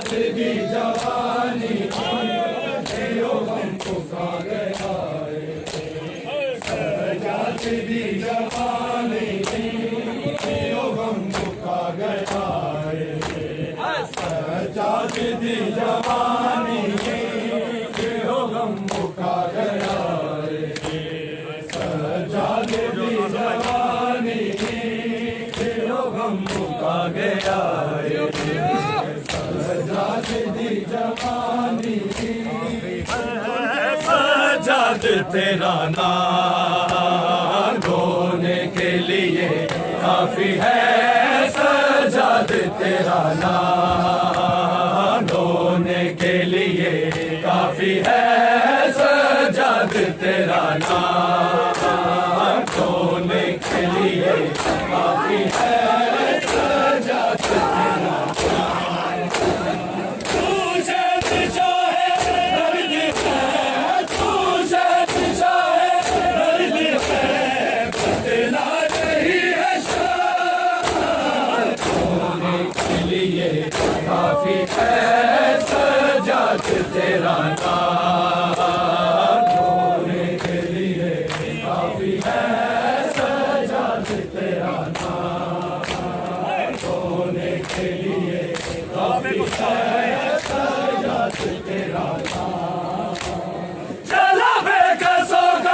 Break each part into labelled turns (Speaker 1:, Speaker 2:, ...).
Speaker 1: दी जवानी यो गम पुका गया सजात दी जवानी यो गम पुका गया सजात दी जवानी यो गम पुका गया सजात दी जवानी यो गम पुका गया सजात दी जवानी सजाद तेरा नाम रोने के लिए काफी है सजाद तेरा नाम रोने के लिए काफी है सजाद तेरा नाम रोने के लिए काफी है सजाद तेरा काफी है सजात तेरा नाम रोने के लिए काफी है सजात तेरा नाम रोने के लिए काफी है सजात तेरा नाम चला बेकसों का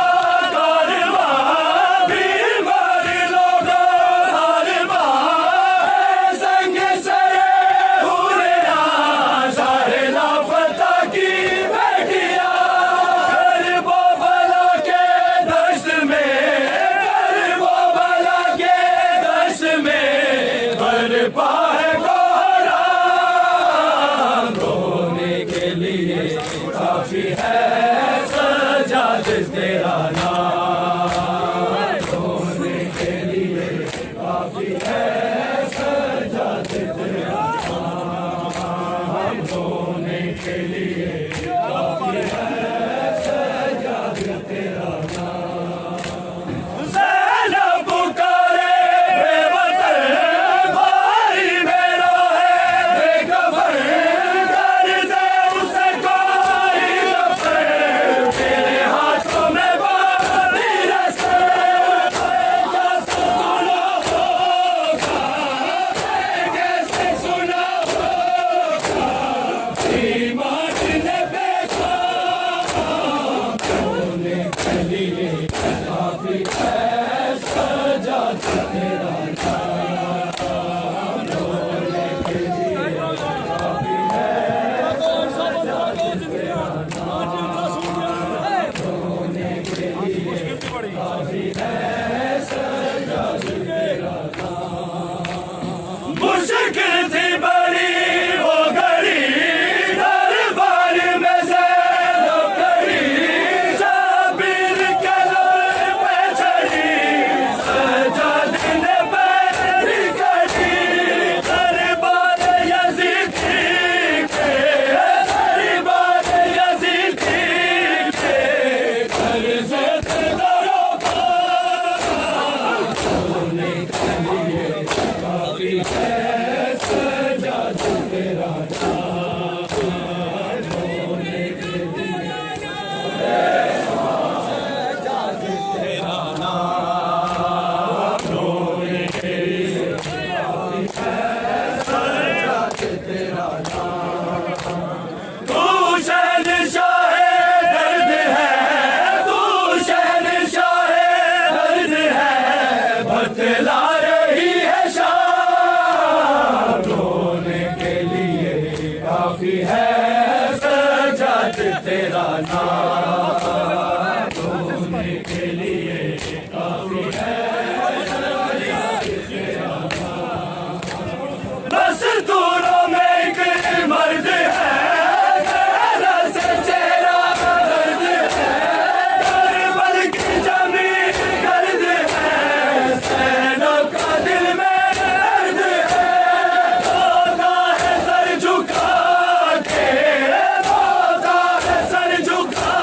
Speaker 1: काफी है सजाद तेरा नाम रोने के लिए काफी है सजाद तेरा नाम रोने के लिए काफी है सजाद तेरा नाम ज़ैना पुकारे बेवतन भाई मेरा है बेखबर काफी है सजात तेरा नाम रोने के लिए काफी है सजात तेरा नाम रोने के लिए काफी है सजात तेरा नाम मुश्किल थी बड़ी वो घड़ी दरबार में से सजात तेरा नाम रोने के लिए सजात तेरा नाम रोने के लिए काफी है सजात तेरा नाम तू शहंशाह दर्द है तू शहंशाह दर्द है बतला रही है रोने के लिए काफी है सजात तेरा नाम रोने के लिए काफी है सजात तेरा नाम बस दूरों में एक मर्द है चेहरा से चेहरा दर्द है करबल की जमीन गर्द है सैनों का दिल में दर्द है सर झुका के सर झुका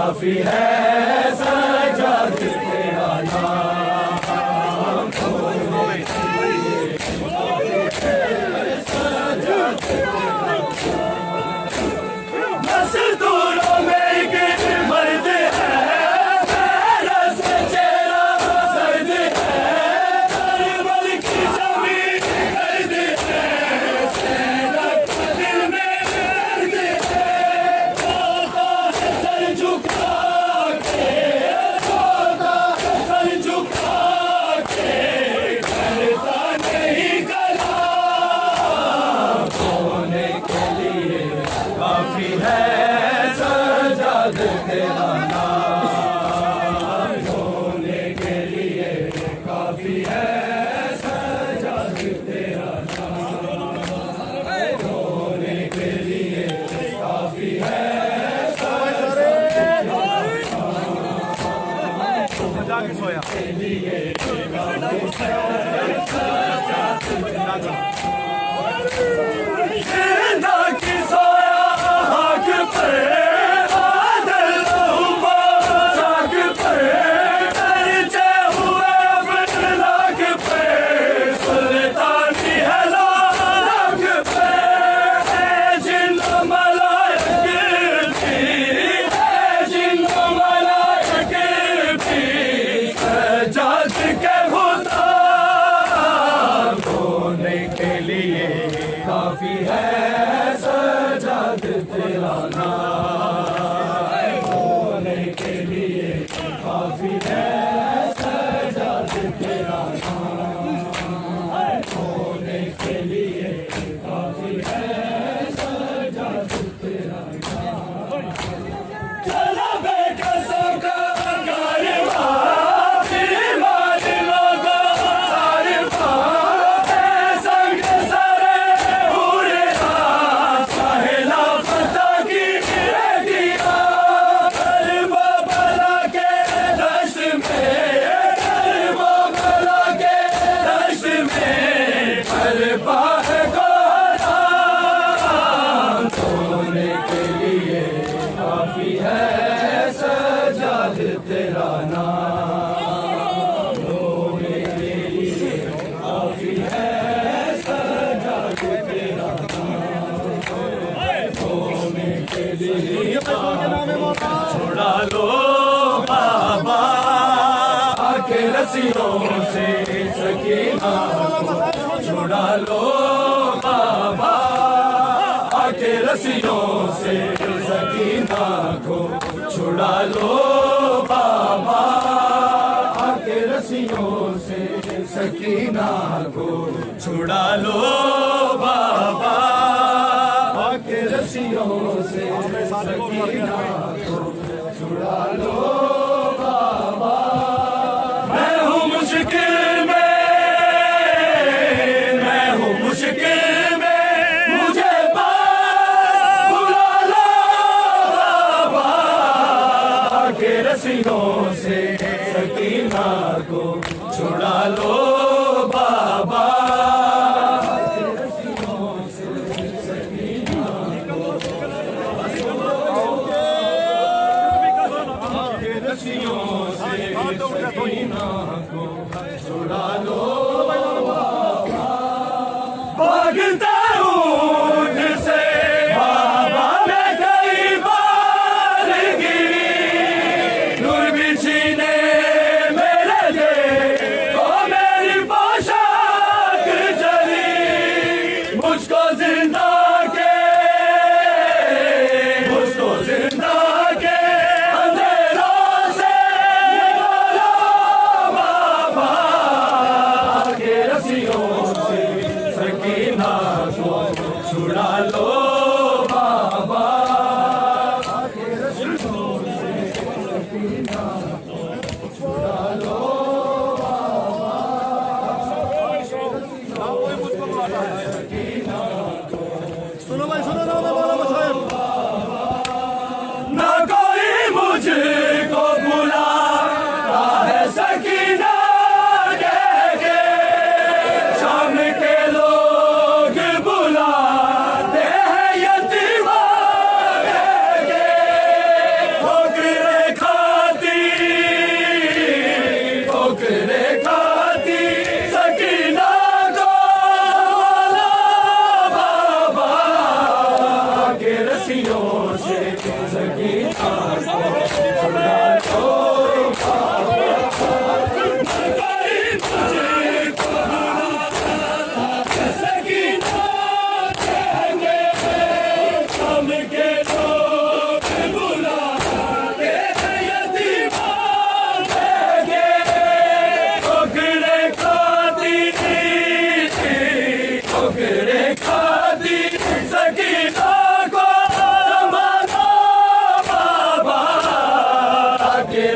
Speaker 1: काफी है सजाद तेरा नाम मज़दूरों में एक मर्द है मेरा से चेहरा सर्द है करबल की ज़मीन गर्द है सेना का दिल में दर्द है होता है सर झुका के होता है सर झुका के करता नहीं कलाम होने के लिए काफी है सजाद तेरा नाम होने के लिए काफी है सजाद तेरा नाम होने के लिए काफी है जिंदा की सोया हक पर बादल हुआ जाग पर परिचय हुए अफलाक पे सुल्तानी है लाख पे है जिन्न मलाइक भी है जिन्न मलाइक भी सजाद के खुदा होने के लिए काफी है सजाद तेरा नाम होने के लिए काफी है सजाद तेरा नाम होने के लिए काफी है सजाद तेरा नाम चला बेकसों का कारवां बीमार लोगों सारवां है संग सारे पूरे साहिला फता की बेटियां करबो बला के दश्त में करबो बला के दश्त में करबा है गोदाम होने के लिए काफी है सजाद तेरा नाम होने के लिए काफी है सजाद तेरा नाम होने के लिए छुड़ा लो बाबा आके रस्सियों से सकीना को छुड़ा लो बाबा आके रस्सियों से सकीना को छुड़ा लो बाबा आके रस्सियों से सकीना को छुड़ा लो बाबा आके रस्सियों से सकीना को छुड़ा लो बाबा मैं हूँ मुश्किल में मैं हूँ मुश्किल में मुझे पास बुला लो बाबा के रस्सियों से सकीना को छुड़ा लो बाबा के रस्सियों से सकीना को के रस्सियों से सकीना को छुड़ा लो बाबा भागता ऊँट से बाबा मैं कई बार गिरी नूर बिछीने मेरे दे तो मेरी पोशाक जली मुझको जिंदा के अंधेरों से निकालो बाबा के रस्सियों से सकीना को छुड़ा लो बाबा के रस्सियों से सकीना को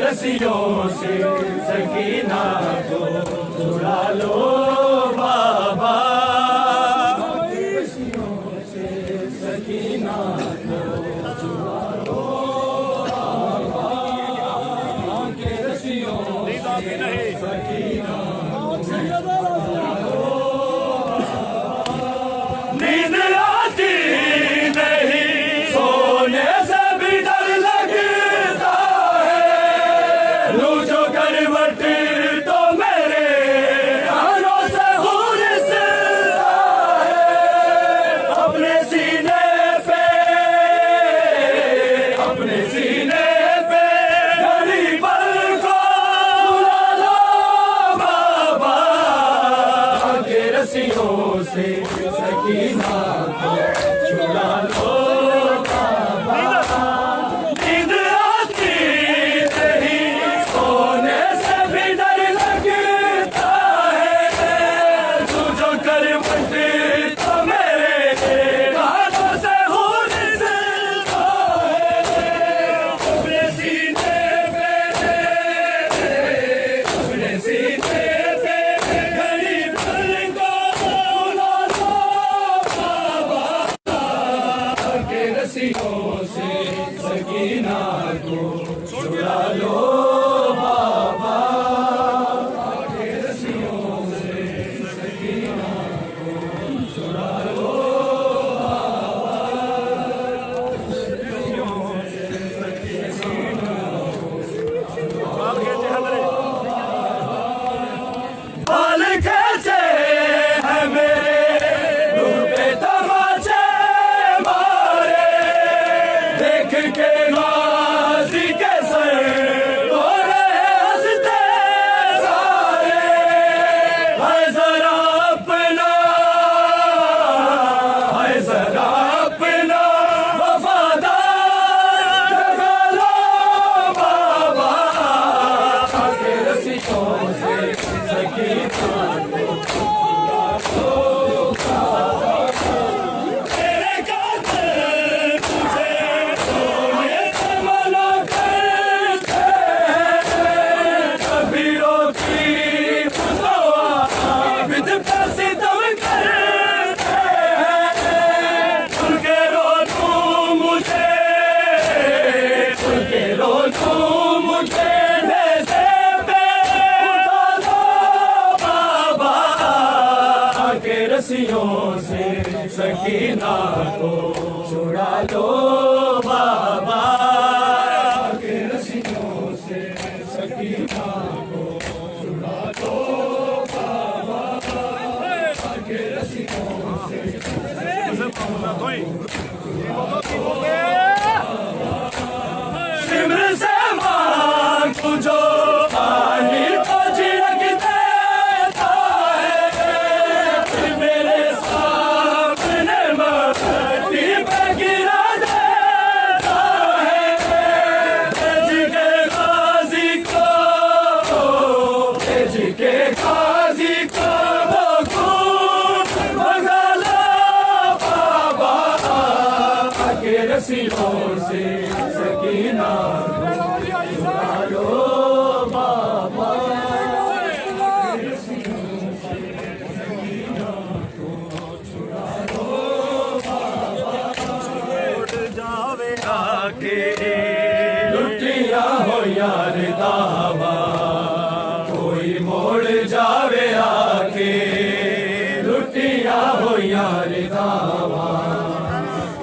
Speaker 1: रस्सियों से सकीना को छुड़ा लो बाबा, रस्सियों से सकीना को छुड़ा लो बाबा, के रस्सियों से सकीना नींद आती नहीं, सोने से भी डर लगता है, लू जो करवट तो मेरे कानों से हुरसता है, अपने सीने पे घड़ी पल को सुला लो बाबा, के रस्सियों से सकीना को छुड़ा लो बाबा, नींद आती नहीं, सोने से भी डर लगता है, तू जो करवट तो मेरे कानों से हुरसता है, अपने सीने पे घड़ी पल को सुला लो बाबा, के रस्सियों से सकीना को छुड़ा लो बाबा, के रस्सियों से सकीना को छुड़ा लो बाल कैसे है मेरे डूबे तमाचे मारे, देख के गाजी के सर तोड़े हंसते सारे, है जरा अपना वफादार जगा लो बाबा, के रस्सियों से सकीना तेरे कातिल तुझे सोने से मना करते हैं, कभी रोटी बिद पे सितम करते हैं, उनके रो तू मुझे नेज़े पे उठा लो बाबा, के रस्सियों से सकीना को छुड़ा लो बाबा, के रस्सियों से सकीना को छुड़ा लो बाबा, के रस्सियों से सिमर से मांग तुझो पानी को छिड़क देता है, फिर मेरे सामने मट्टी पे गिरा देता है, तेज के गाजी को वो खून भगा लो बाबा, के रस्सियों से सकीना को छुड़ा लो बाबा, के रस्सियों से सकीना को छुड़ा लो बाबा, छोड़ जावे आके लुटिया हो यार दावा, कोई मोड़ जावे आके लुटिया हो यार दावा,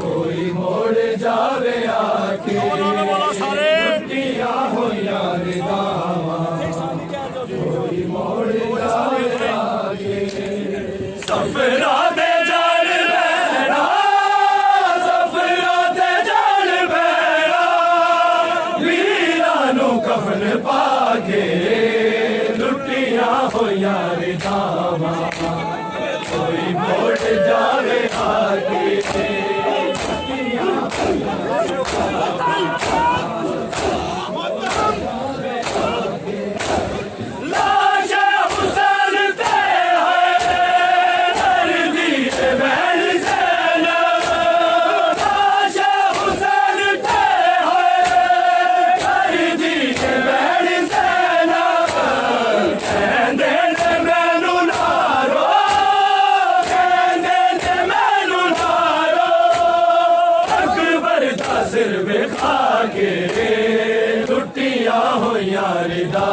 Speaker 1: कोई मोड़ जावे आके लुटिया हो यार दावा, कोई मोड़ जावे आके सफरा दे जान बहरा, सफरा दे जान बहरा, कफन पाके लुटियां होइयां रिदावां कोई मोड़ जावे आगे लाशा हुसैन ते है दर्दी बहन ज़ैनब लाशा हुसैन ते है दर्दी बहन ज़ैनब कहंदे ने मैनू नारो कहंदे ने मैनू नारो अकबर दा सिर विखा के लुटियां होइयां रिदा